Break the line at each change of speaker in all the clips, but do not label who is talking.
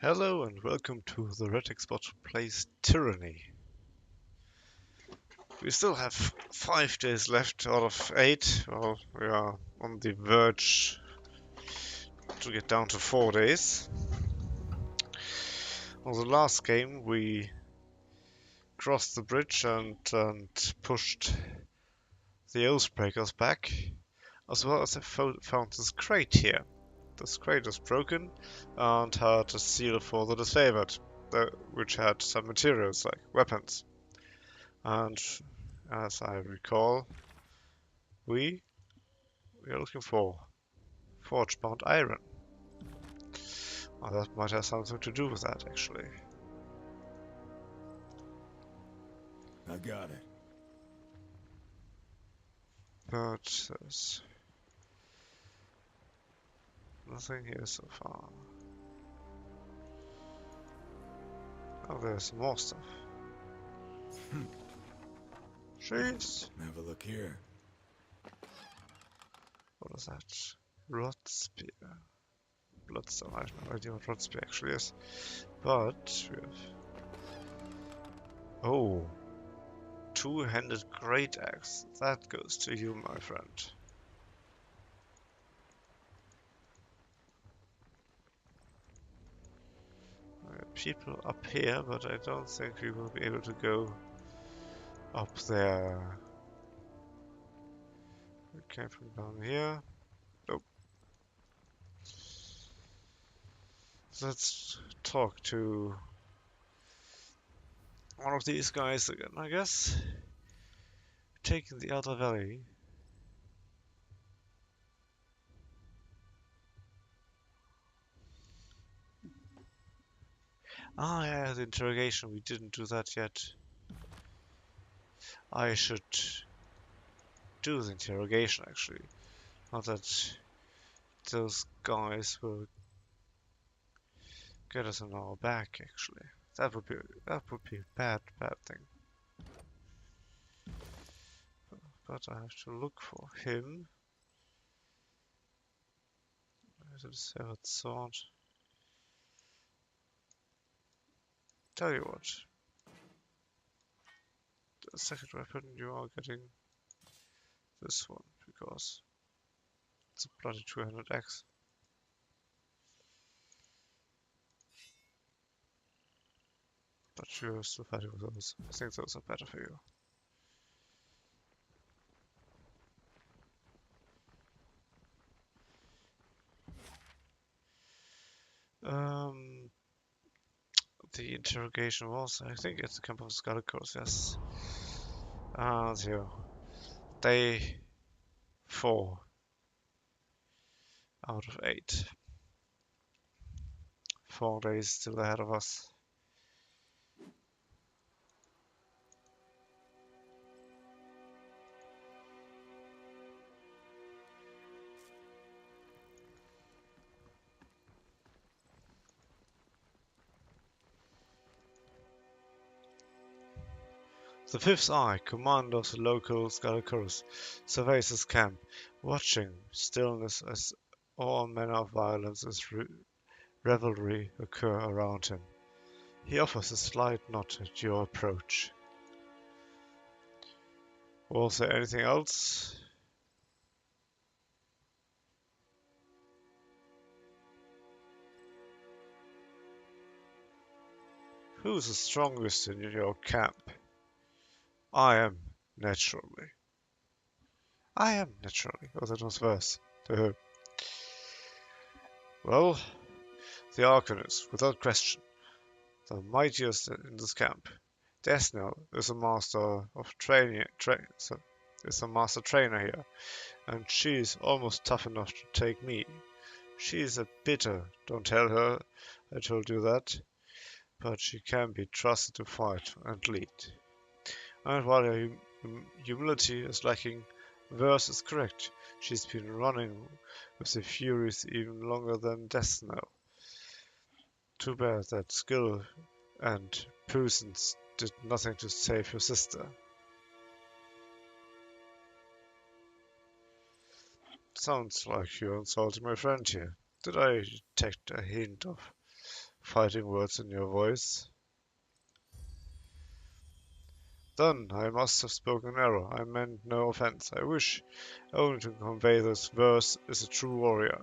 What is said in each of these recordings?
Hello and welcome to TheHereticSpot plays Tyranny. We still have 5 days left out of 8. Well, we are on the verge to get down to 4 days. On the last game we crossed the bridge and pushed the Oathbreakers back, as well as I found this crate here. This crate is broken and had a seal for the disfavored, which had some materials like weapons. And as I recall, we are looking for forge-bound iron. Well, that might have something to do with that, actually.
I got it.
But there's nothing here so far. Oh, there's more stuff. Jeez.
Have a look here.
What is that? Rod spear. Bloodstone. I have no idea what rod spear actually is. But we have... Oh. Two-handed great axe. That goes to you, my friend. People up here, but I don't think we will be able to go up there. We came from down here. Nope. So let's talk to one of these guys again, I guess. Taking the outer valley. Ah, yeah, the interrogation. We didn't do that yet. I should do the interrogation, actually. Not that those guys will get us on our back, actually. That would be a bad thing. But I have to look for him. There's a severed sword. Tell you what. The second weapon, you are getting this one, because it's a bloody 200x. But you're still fighting with those. I think those are better for you. The interrogation was, I think it's the camp of Skullcrows, yes. Here. Day 4 out of 8. 4 days still ahead of us. The Fifth Eye, commander of the local Skullcrows, surveys his camp, watching stillness as all manner of violence and revelry occur around him. He offers a slight nod at your approach. Was there anything else? Who's the strongest in your camp? I am, naturally. I am, naturally. Oh, that was worse. Well, the Arcanist, without question, the mightiest in this camp. Desnell is a master of is a master trainer here, and she's almost tough enough to take me. She's a bitter, don't tell her I told you that, but she can be trusted to fight and lead. And while her humility is lacking, verse is correct. She's been running with the Furies even longer than Desnell. Too bad that skill and puissance did nothing to save your sister. Sounds like you're insulting my friend here. Did I detect a hint of fighting words in your voice. Then I must have spoken error. I meant no offense. I wish only to convey this verse is a true warrior,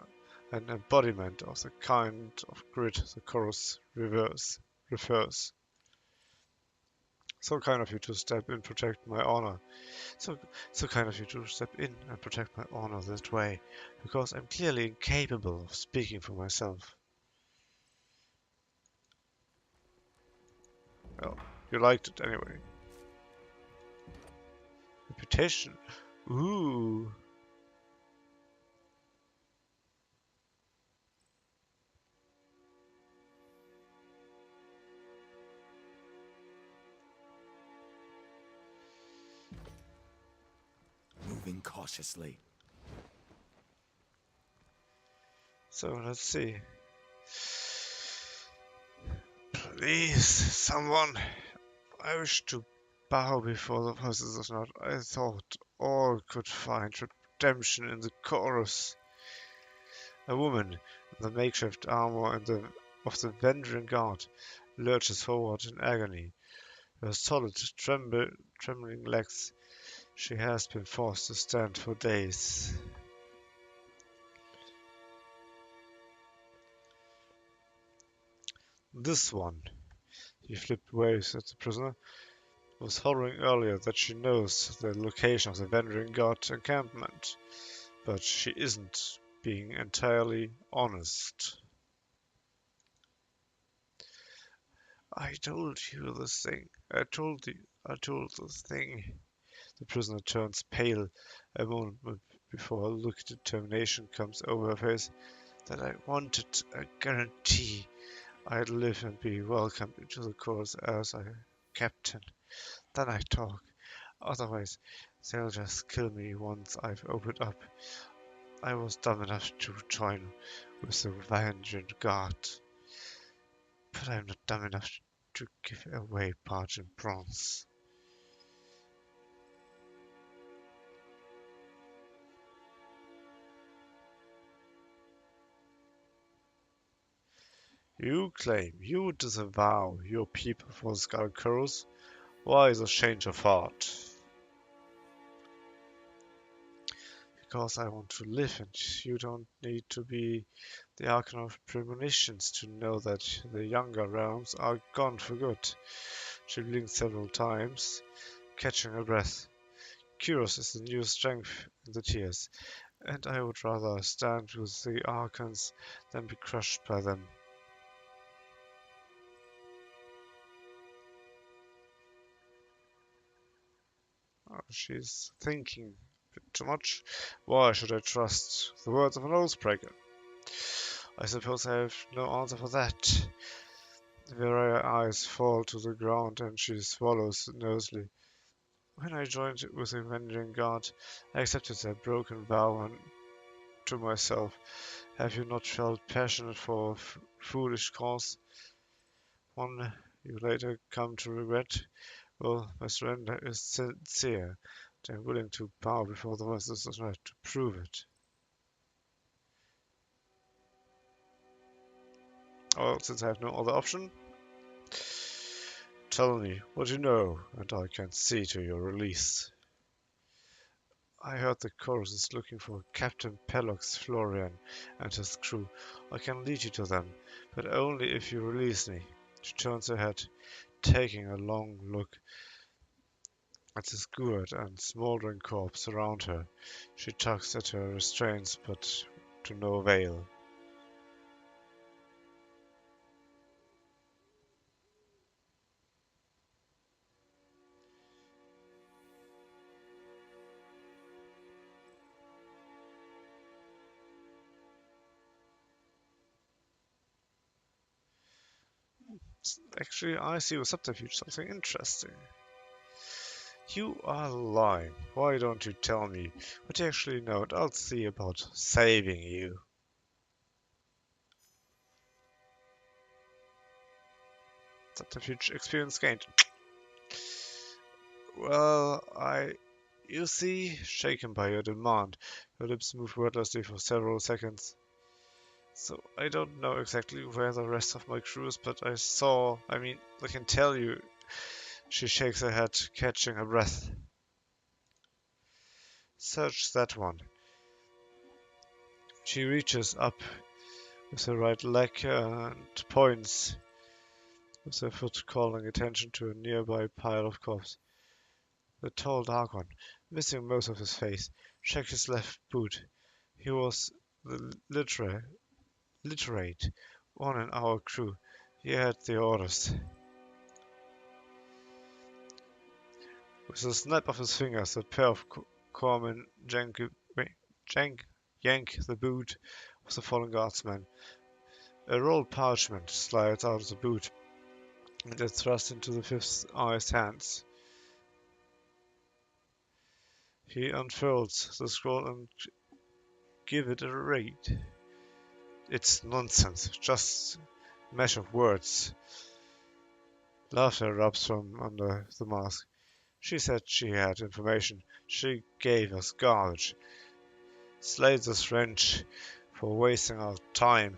an embodiment of the kind of grit the chorus refers. So kind of you to step in, protect my honor. So kind of you to step in and protect my honor that way, because I'm clearly incapable of speaking for myself. Well, you liked it anyway. Reputation. Ooh.
Moving cautiously.
So let's see. Please, someone. I wish to bow before the voices of not. I thought all could find redemption in the chorus. A woman in the makeshift armor of the Vendrian guard lurches forward in agony. Her solid, trembling legs. She has been forced to stand for days. This one, he flipped waves at the prisoner, was hollering earlier that she knows the location of the Vendrian guard encampment, but she isn't being entirely honest. I told you this thing. I told this thing. The prisoner turns pale a moment before a look of determination comes over her face. That I wanted a guarantee I'd live and be welcomed into the course as a captain. Then I talk. Otherwise, they'll just kill me once I've opened up. I was dumb enough to join with the Vanguard Guard, but I'm not dumb enough to give away Parchment Bronze. You claim you disavow your people for the Skullcurls. Why the change of heart? Because I want to live, and you don't need to be the Archon of Premonitions to know that the younger realms are gone for good. She blinked several times, catching her breath. Curious is the new strength in the tears, and I would rather stand with the Archons than be crushed by them. Oh, she's thinking a bit too much. Why should I trust the words of an oathbreaker? I suppose I have no answer for that. Her eyes fall to the ground and she swallows nervously. When I joined with the Avenging God, I accepted their broken vow and to myself, have you not felt passionate for a foolish cause? One you later come to regret? Well, my surrender is sincere, and I'm willing to bow before the voices of right to prove it. Well, since I have no other option, tell me what you know, and I can see to your release. I heard the chorus is looking for Captain Pelox Florian and his crew. I can lead you to them, but only if you release me. She turns her head, taking a long look at the skewered and smoldering corpse around her. She tugs at her restraints, but to no avail. Actually, I see with subterfuge something interesting. You are lying. Why don't you tell me what you actually know, and I'll see about saving you. Subterfuge experience gained. Well, you see, shaken by your demand, your lips move wordlessly for several seconds. So I don't know exactly where the rest of my crew is, but I can tell you, she shakes her head, catching her breath. Search that one. She reaches up with her right leg and points with her foot, calling attention to a nearby pile of corpses. The tall dark one, missing most of his face, checked his left boot. He was the literate one in our crew. He had the orders. With a snap of his fingers, a pair of corpsmen yank the boot of the fallen guardsman. A rolled parchment slides out of the boot and is thrust into the fifth eye's hands. He unfolds the scroll and gives it a read. It's nonsense, just a mesh of words. Laughter erupts from under the mask. She said she had information. She gave us garbage. Slays us French for wasting our time.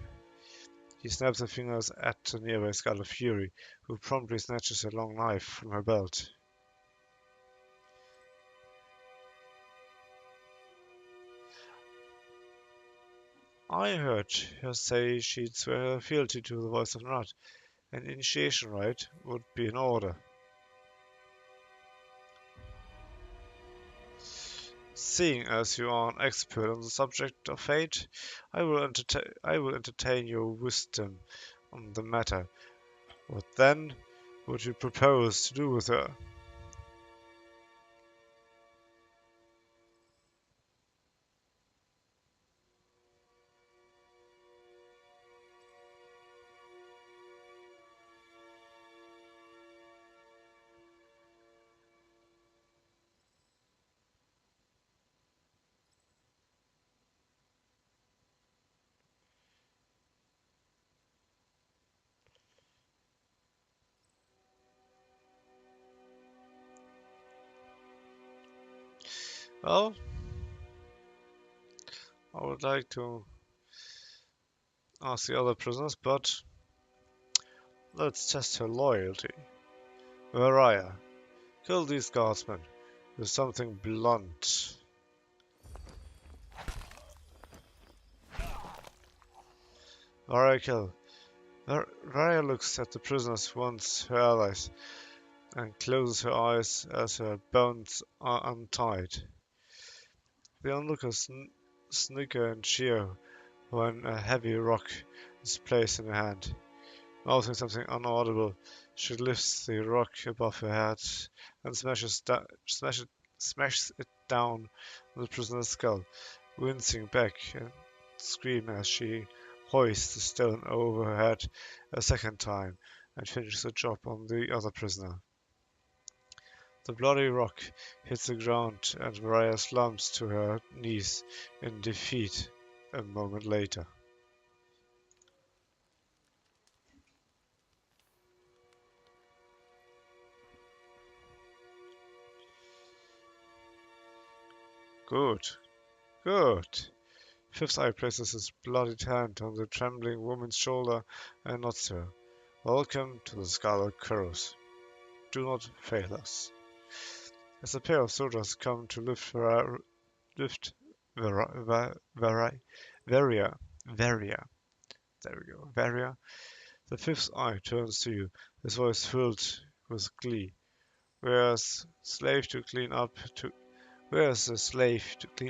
He snaps her fingers at the nearby Skull of Fury, who promptly snatches a long knife from her belt. I heard her say she'd swear her fealty to the voice of Nut. An initiation rite would be in order. Seeing as you are an expert on the subject of fate, I will entertain your wisdom on the matter. What then would you propose to do with her? Well, I would like to ask the other prisoners, but let's test her loyalty. Mariah, kill these guardsmen with something blunt. Mariah, kill. Mariah looks at the prisoners once her allies and closes her eyes as her bonds are untied. The onlookers snicker and cheer when a heavy rock is placed in her hand. Mouthing something inaudible, she lifts the rock above her head and smashes it down on the prisoner's skull, wincing back and screaming as she hoists the stone over her head a second time and finishes the job on the other prisoner. The bloody rock hits the ground and Mariah slumps to her knees in defeat a moment later. Good, good. Fifth Eye places his bloodied hand on the trembling woman's shoulder and nods to her. Welcome to the Scarlet Curse. Do not fail us. As a pair of soldiers come to lift Varia, there we go, Varia, the Fifth Eye turns to you, his voice filled with glee. Where's the slave to clean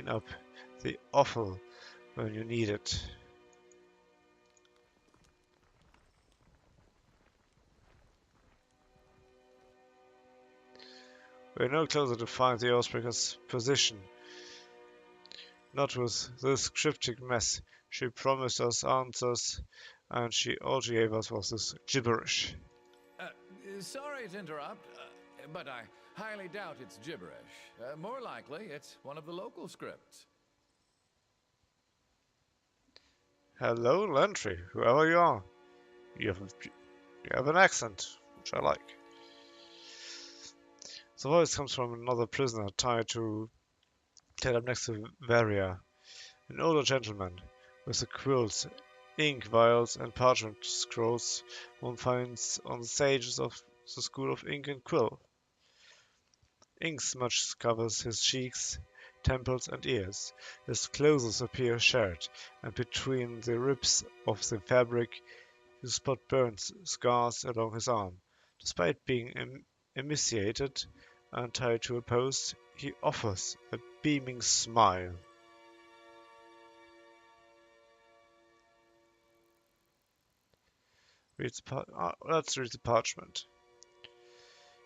up the offal when you need it? We're no closer to find the Oathbreaker's position. Not with this cryptic mess. She promised us answers, and all she gave us was this gibberish.
Sorry to interrupt, but I highly doubt it's gibberish. More likely, it's one of the local scripts.
Hello, Lantry, whoever you are. You have an accent, which I like. The voice comes from another prisoner tied up next to Varia, an older gentleman with a quilt ink vials, and parchment scrolls one finds on the sages of the School of Ink and Quill. Ink smudge covers his cheeks, temples, and ears. His clothes appear shattered, and between the ribs of the fabric you spot burnt scars along his arm. Despite being emaciated and tied to a post, he offers a beaming smile. Let's read the parchment.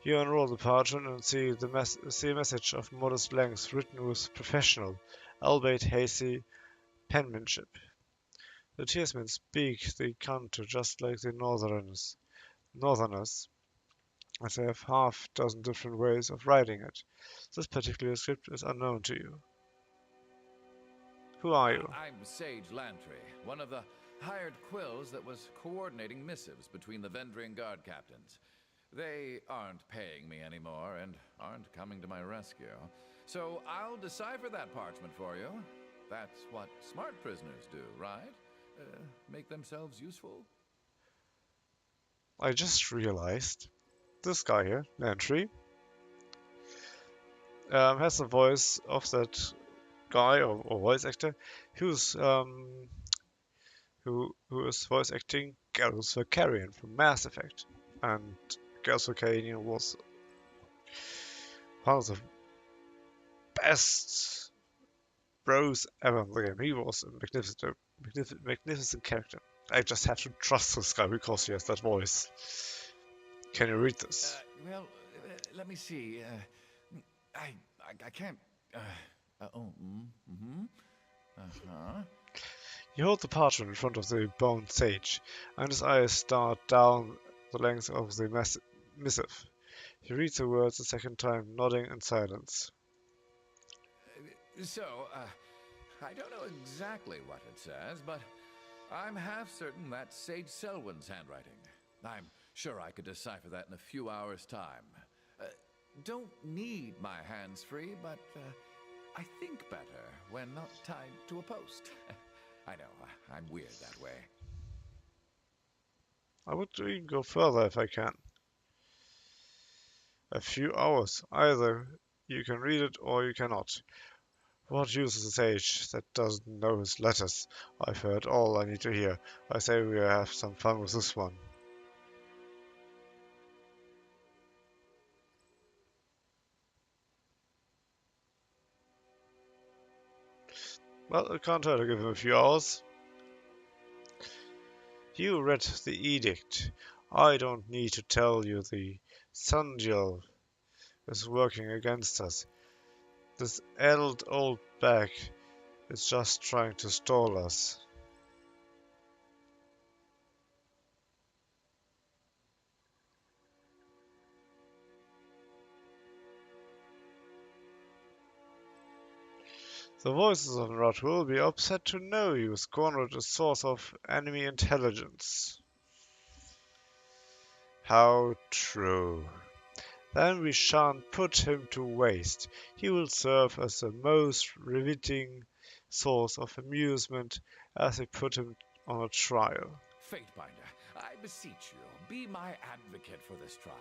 You unroll the parchment and see a message of modest length written with professional, albeit hasty, penmanship. The Tearsmen speak the Canto just like the Northerners, as they have half-dozen different ways of writing it. This particular script is unknown to you. Who are you?
I'm Sage Lantry, one of the hired quills that was coordinating missives between the Vendrian Guard captains. They aren't paying me anymore and aren't coming to my rescue. So I'll decipher that parchment for you. That's what smart prisoners do, right? Make themselves useful?
I just realized this guy here, Lantry, has the voice of that guy or voice actor who's who is voice acting Garrus Vacarian from Mass Effect, and Garrus Vacarian was one of the best bros ever in the game. He was a magnificent character. I just have to trust this guy because he has that voice. Can you read this?
Well, let me see. I can't.
You hold the parchment in front of the boned sage, and his eyes start down the length of the missive. He reads the words a second time, nodding in silence.
So, I don't know exactly what it says, but I'm half certain that's Sage Selwyn's handwriting. I'm sure I could decipher that in a few hours' time. Don't need my hands free, but I think better when not tied to a post. I know, I'm weird that way.
I would even go further if I can. A few hours. Either you can read it or you cannot. What use is a sage that doesn't know his letters? I've heard all I need to hear. I say we have some fun with this one. Well, I can't hurt to give him a few hours. You read the edict. I don't need to tell you the Sundial is working against us. This addled old bag is just trying to stall us. The voices of Rot will be upset to know you squandered a source of enemy intelligence. How true. Then we shan't put him to waste. He will serve as the most riveting source of amusement as we put him on a trial.
Fatebinder, I beseech you, be my advocate for this trial.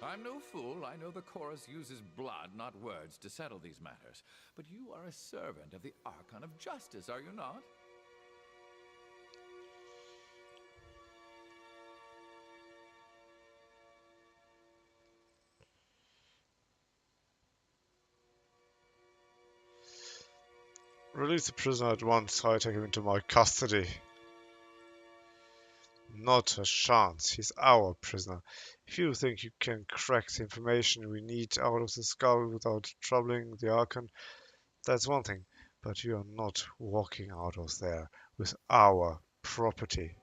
I'm no fool. I know the chorus uses blood, not words, to settle these matters. But you are a servant of the Archon of Justice, are you not?
Release the prisoner at once, or I take him into my custody. Not a chance. He's our prisoner. If you think you can crack the information we need out of the skull without troubling the Archon, that's one thing. But you are not walking out of there with our property.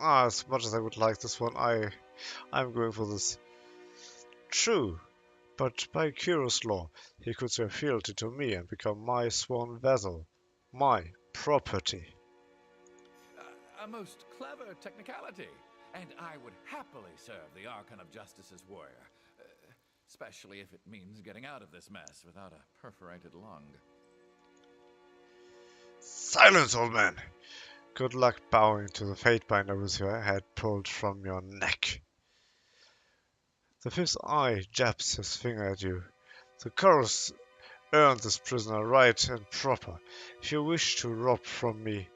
As much as I would like this one, I'm going for this. True, but by curious law, he could swear fealty to me and become my sworn vassal, my property.
A most clever technicality. and I would happily serve the Archon of Justice's warrior. Especially if it means getting out of this mess without a perforated lung.
Silence, old man! Good luck bowing to the fate binder with your head pulled from your neck. The fifth eye jabs his finger at you. The chorus earned this prisoner right and proper. If you wish to rob from me,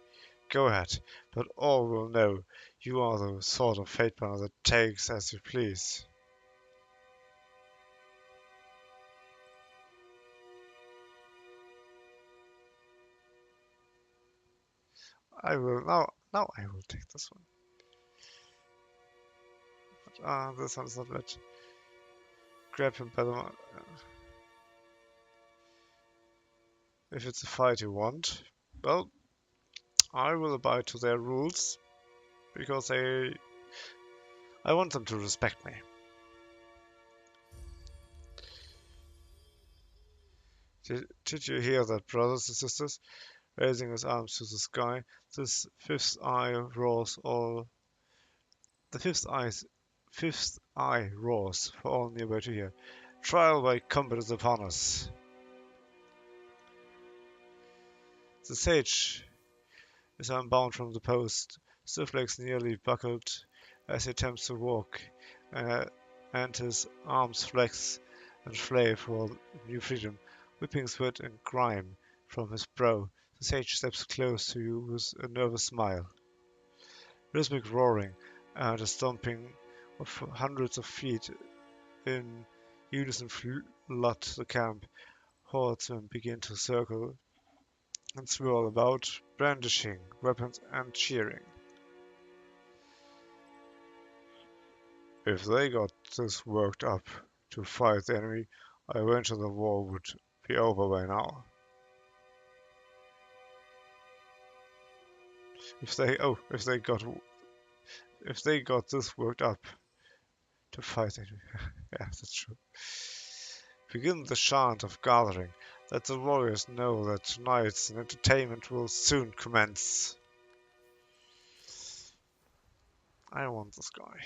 go ahead, but all will know you are the sort of fate binder that takes as you please. I will now I will take this one. But, this one's not bad. Grab him by the if it's a fight you want. Well, I will abide to their rules because I want them to respect me. Did you hear that, brothers and sisters? Raising his arms to the sky, this fifth eye roars all. The fifth eye roars for all nearby to hear. Trial by combat is upon us. The sage is unbound from the post, stiff legs nearly buckled as he attempts to walk, and his arms flex and flay for new freedom, whipping sweat and grime from his brow. The sage steps close to you with a nervous smile. Rhythmic roaring and a stomping of hundreds of feet in unison flood the camp. Horsemen begin to circle and swirl about, brandishing weapons and cheering. If they got this worked up to fight the enemy, I venture the war would be over by now. If they got this worked up to fight the enemy, yeah, that's true. Begin the chant of gathering. Let the warriors know that tonight's entertainment will soon commence. I want this guy.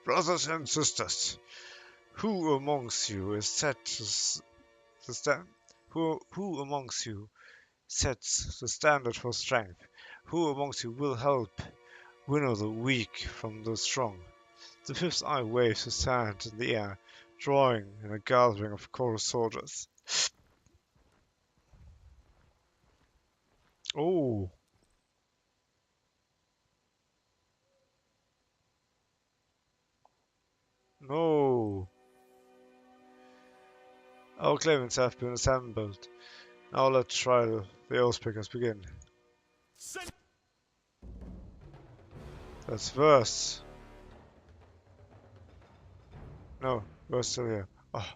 Brothers and sisters, who amongst you is set to stand? Who amongst you sets the standard for strength? Who amongst you will help winnow the weak from the strong? The fifth eye waves his hand in the air, drawing in a gathering of chorus soldiers. Oh! No! Our claimants have been assembled. Now let trial the oath pickers begin. That's verse. No, verse still here. Oh.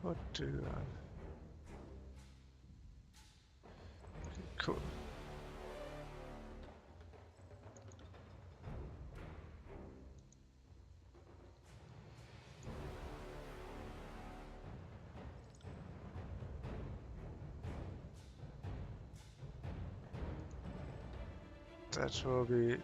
What do you have? Cool. That will be.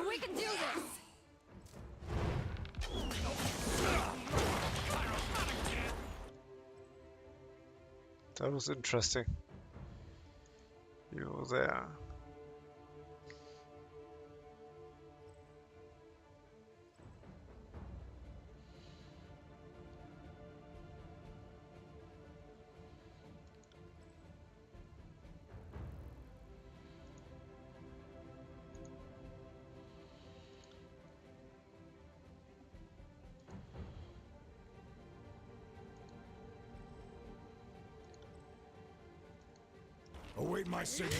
We can do this!
That was interesting. You were there.
Await my signal.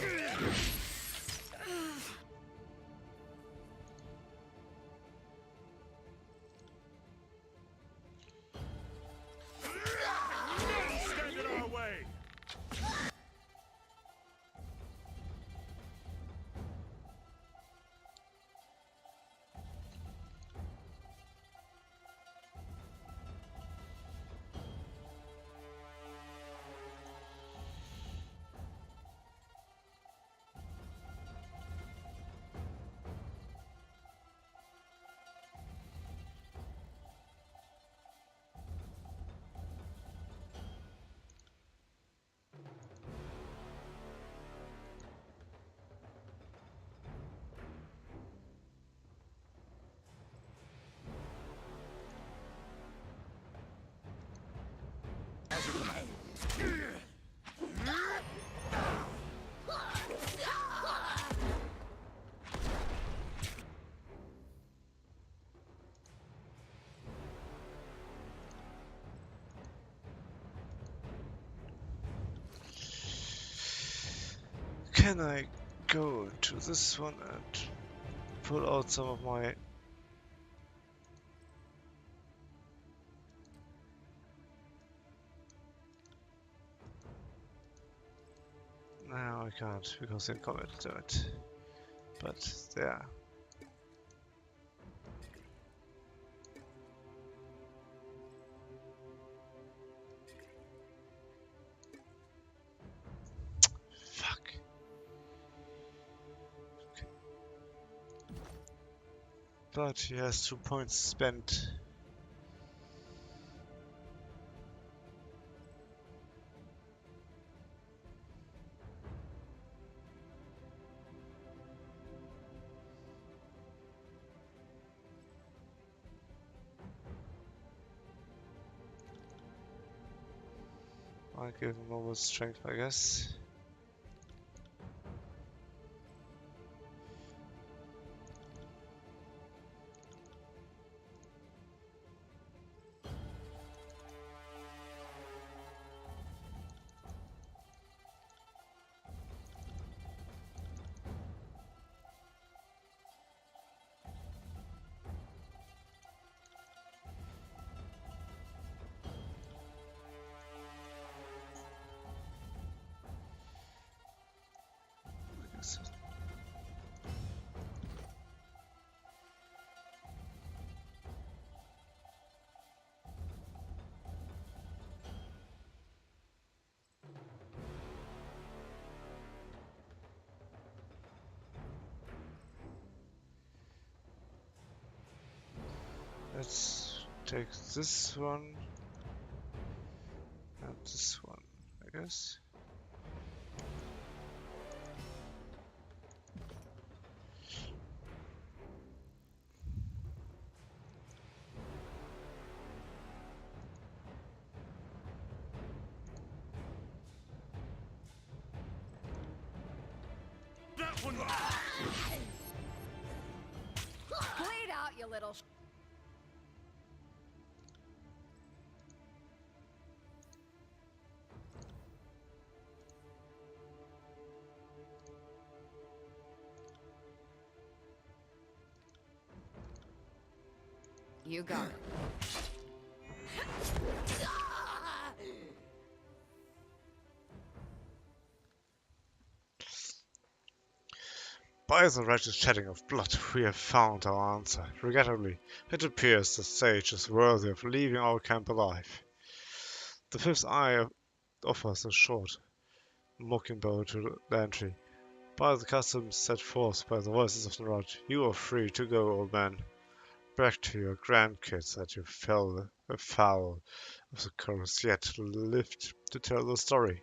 Stand in our way.
can I go into this one and pull out some of my... No, I can't, because they're committed to it. But there. Fuck. But he has 2 points spent. I'll give him more strength, I guess. Let's take this one and this one, I guess.
That one!
Bleed out, you little You got it.
By the righteous shedding of blood, we have found our answer. Regrettably, it appears the sage is worthy of leaving our camp alive. The fifth eye offers a short, mocking bow to Lantry. By the customs set forth by the voices of the rod, you are free to go, old man. Back to your grandkids that you fell afoul of the curse, yet lived to tell the story.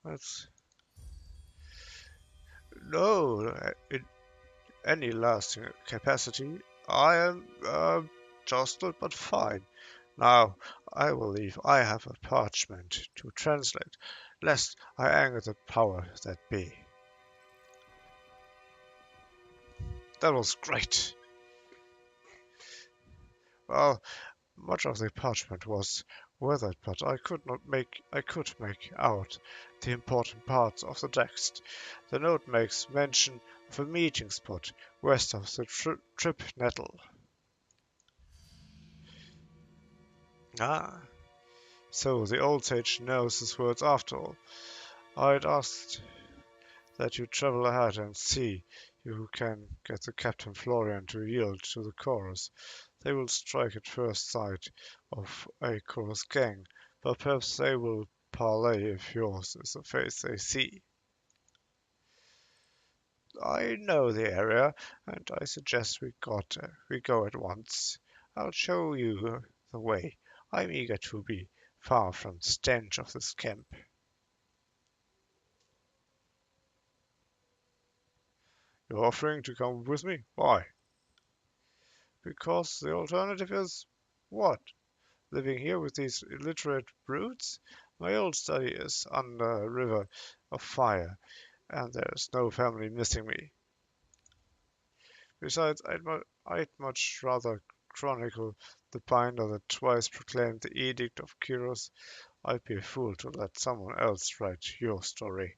That's no, in any lasting capacity, I am jostled but fine. Now I will leave. I have a parchment to translate, lest I anger the power that be. That was great. Well, much of the parchment was weathered, but I could make out the important parts of the text. The note makes mention of a meeting spot west of the trip nettle. Ah, so the old sage knows his words after all. I'd asked that you travel ahead and see you can get the Captain Florian to yield to the chorus. They will strike at first sight of a chorus gang, but perhaps they will parley if yours is the face they see. I know the area, and I suggest we go at once. I'll show you the way. I'm eager to be far from the stench of this camp. You're offering to come with me? Why? Because the alternative is what? living here with these illiterate brutes? My old study is under a river of fire, and there's no family missing me. Besides, I'd much rather chronicle the binder that twice proclaimed the Edict of Kyros. I'd be a fool to let someone else write your story.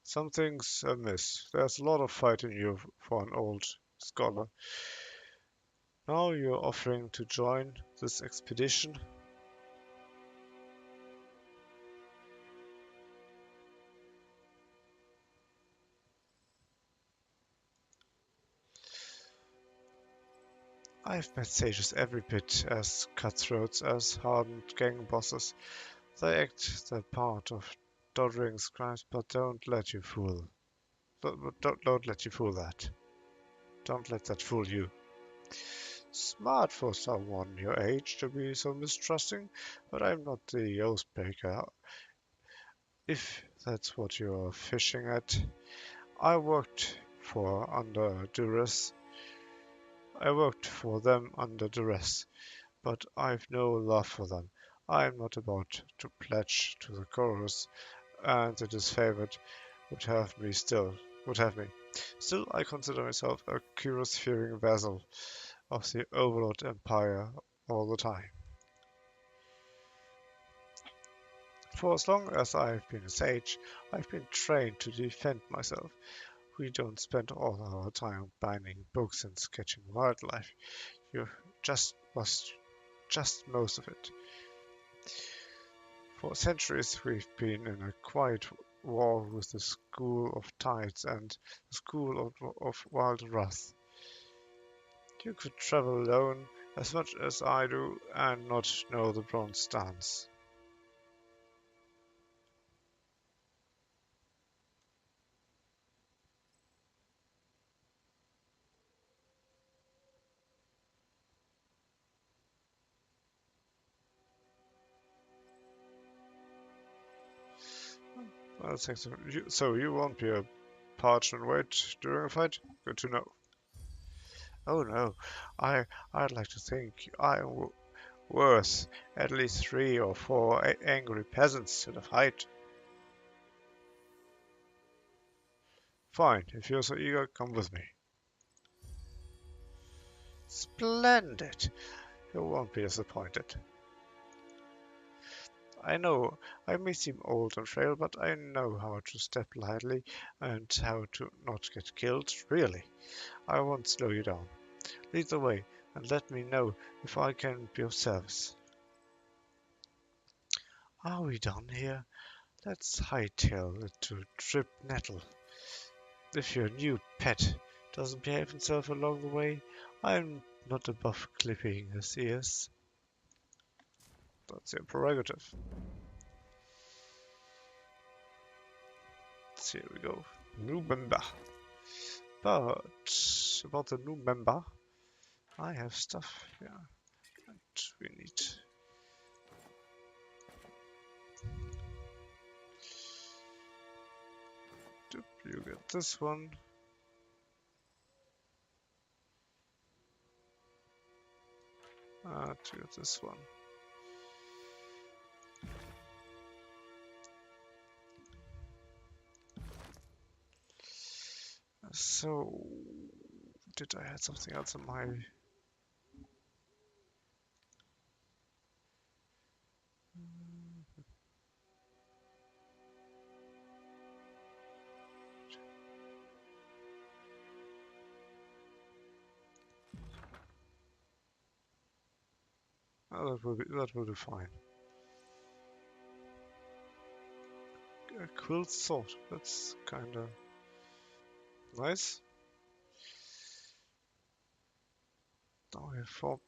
Something's amiss. There's a lot of fight in you for an old scholar. Now you're offering to join this expedition? I've met sages every bit as cutthroats as hardened gang bosses. They act the part of doddering scribes, but don't let you fool. Don't let you fool that. Don't let that fool you. Smart for someone your age to be so mistrusting, but I'm not the oathbreaker. If that's what you're fishing at, I worked for under duress. I worked for them under duress, but I've no love for them. I'm not about to pledge to the chorus, and the disfavored would have me. Still, I consider myself a Kyros-fearing vassal of the Overlord Empire all the time. For as long as I've been a sage, I've been trained to defend myself. We don't spend all our time binding books and sketching wildlife. You just most of it. For centuries we've been in a quiet war with the School of Tides and the School of Wild Wrath. You could travel alone as much as I do and not know the bronze dance. Well, thanks. So you won't be a parchment weight during a fight? Good to know. Oh no, I'd like to think I'm worth at least 3 or 4 angry peasants to the fight. Fine, if you're so eager, come with me. Splendid! You won't be disappointed. I know I may seem old and frail, but I know how to step lightly and how to not get killed, really. I won't slow you down. Lead the way, and let me know if I can be of service. Are we done here? Let's hightail it to Trip Nettle. If your new pet doesn't behave himself along the way, I'm not above clipping his ears. That's your prerogative. So here we go. New member. But about the new member, I have stuff here that we need. You get this one. You get this one. So, did I have something else in my... Oh, that will be fine. A quilt sword. That's kinda nice. Now we have four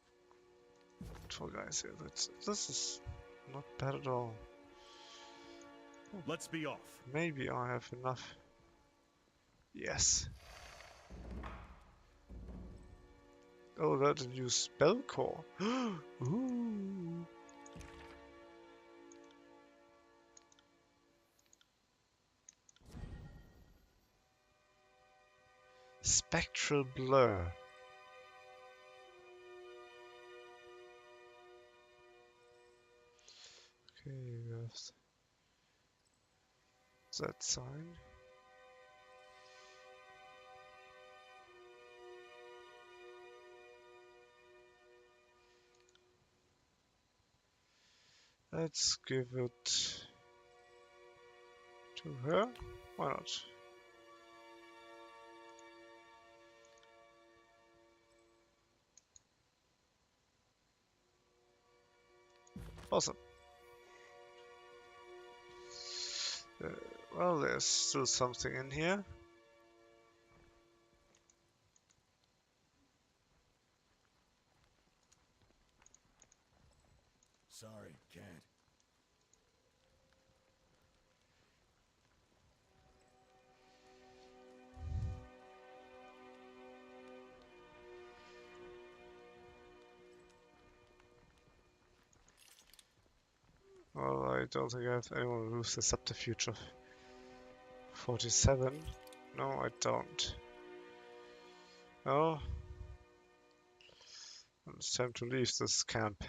guys here. This is not bad at all.
Let's be off.
Maybe I have enough. Yes. Oh, that's a new spell core. Ooh. spectral blur. Okay, we have that sign. Let's give it to her. Why not? Awesome. Well, there's still something in here.
Sorry, can't.
Well, I don't think I have anyone who's the subterfuge of 47. No, I don't. Oh, it's time to leave this camp.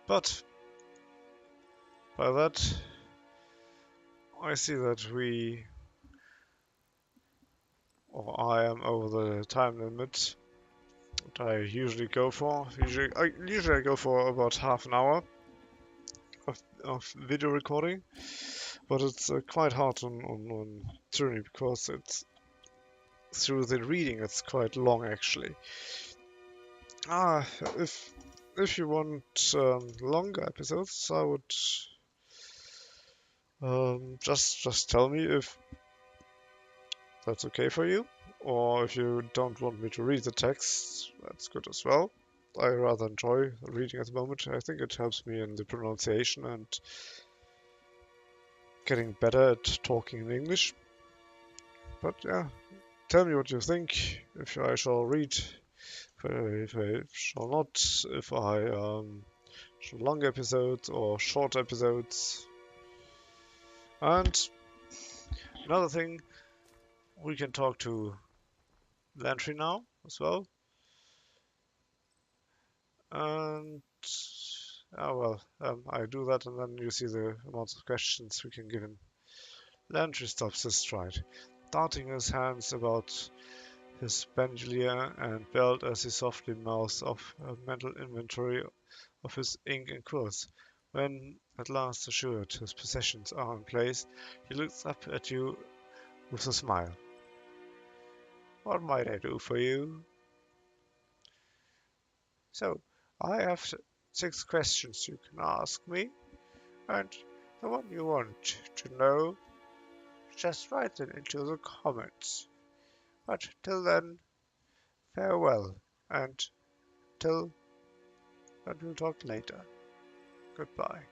But by that, I see that I am over the time limit that I usually go for. Usually I go for about half an hour of video recording, but it's quite hard on Tyranny because it's through the reading it's quite long actually. Ah, if you want longer episodes, I would just tell me if that's okay for you, or if you don't want me to read the text, that's good as well. I rather enjoy reading at the moment. I think it helps me in the pronunciation and getting better at talking in English. But yeah, tell me what you think. If I shall read, if I shall not, if I shall long episodes or short episodes. And another thing, we can talk to Lantry now as well. And I do that, and then you see the amounts of questions we can give him. Lantry stops his stride, darting his hands about his bandolier and belt as he softly mouths off a mental inventory of his ink and quills. When at last assured his possessions are in place, he looks up at you with a smile. What might I do for you? So, I have 6 questions you can ask me, and the one you want to know, just write them into the comments. But till then, farewell, and till that we'll talk later. Goodbye.